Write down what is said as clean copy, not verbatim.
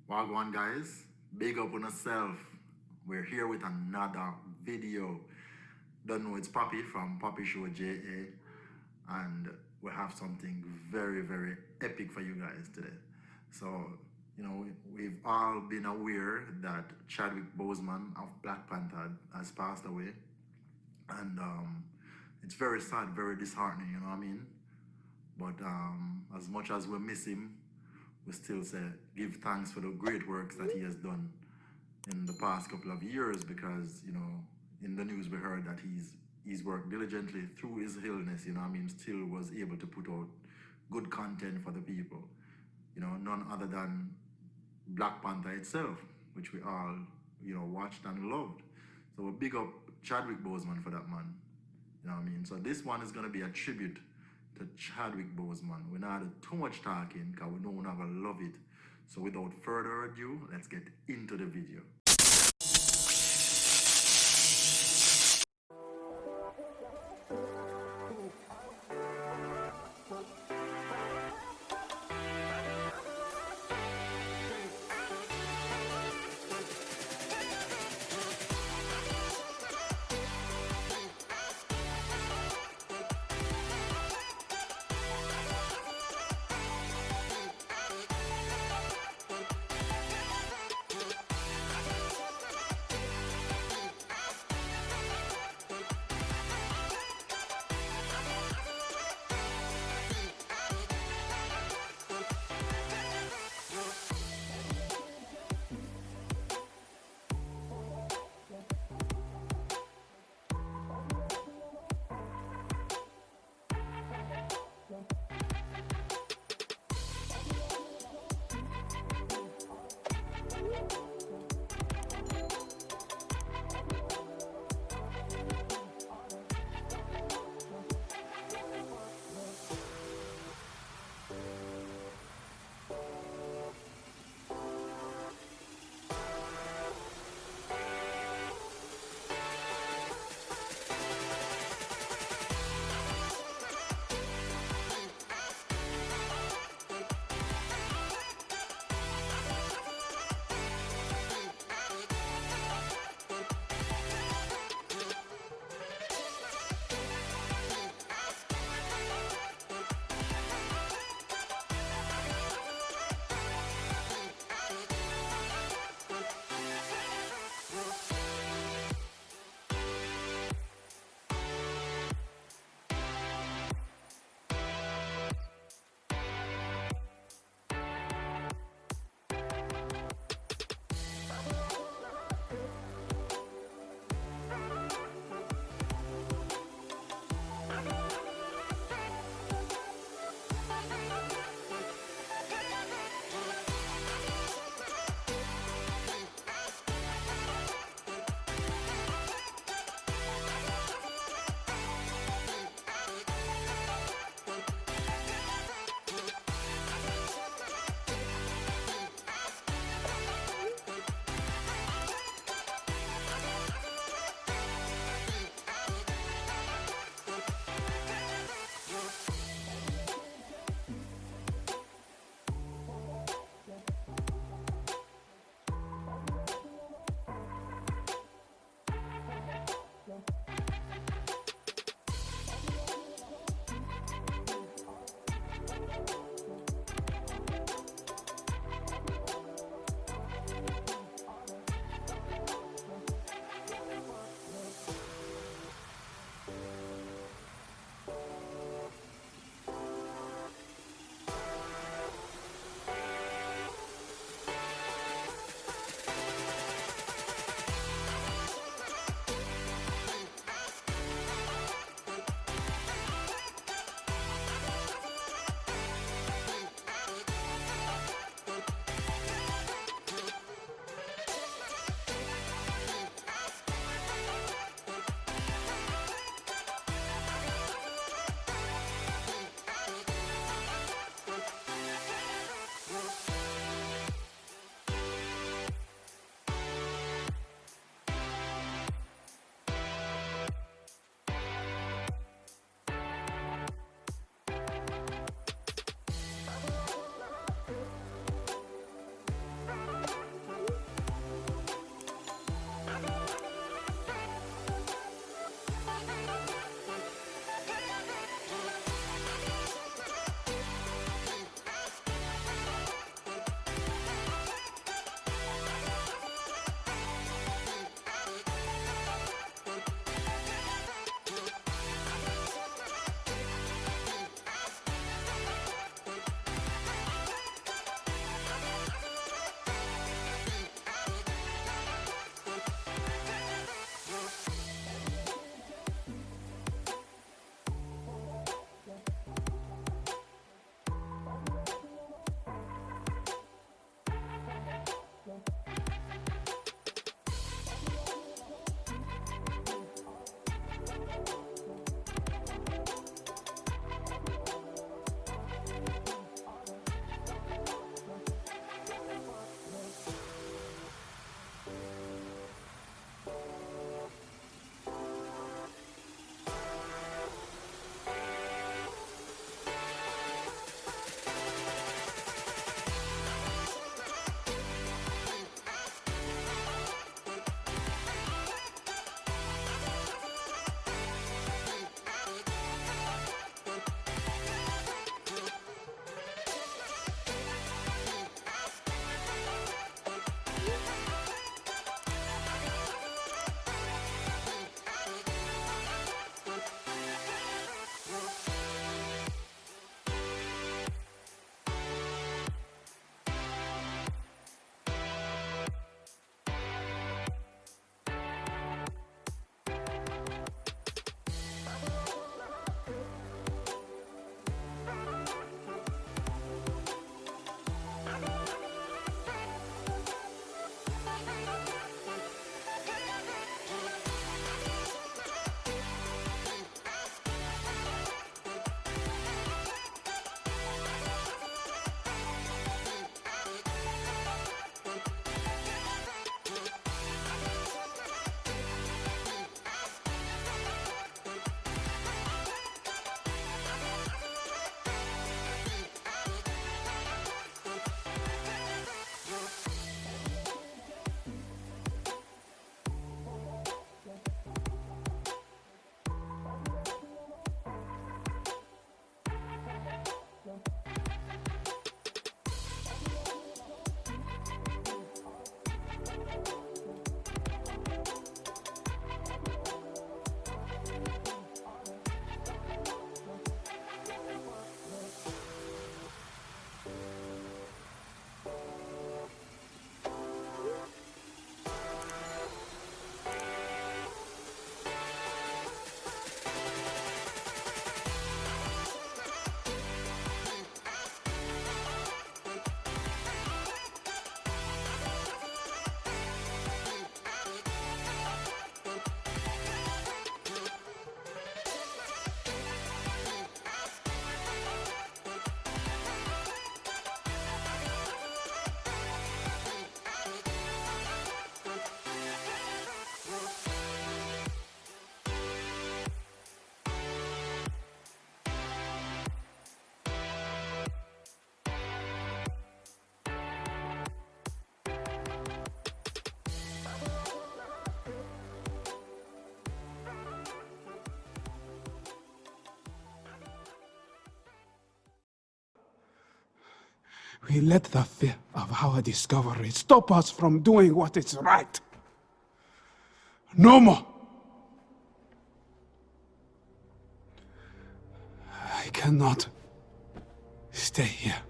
Wagwan guys, big up on yourself. We're here with another video. Don't know it's Poppy from Poppy Show JA, and we have something very, very epic for you guys today. So, we've all been aware that Chadwick Boseman of Black Panther has passed away, and it's very sad, very disheartening, you know what I mean? But as much as we miss him, we still say give thanks for the great works that he has done in the past couple of years, because in the news we heard that he's worked diligently through his illness, you know what I mean, still was able to put out good content for the people, none other than Black Panther itself, which we all watched and loved. So we big up Chadwick Boseman for that, man. You know what I mean? So this one is gonna be a tribute to Chadwick Boseman. We're not too much talking because we know we're not gonna love it. So without further ado, let's get into the video. We let the fear of our discovery stop us from doing what is right. No more. I cannot stay here.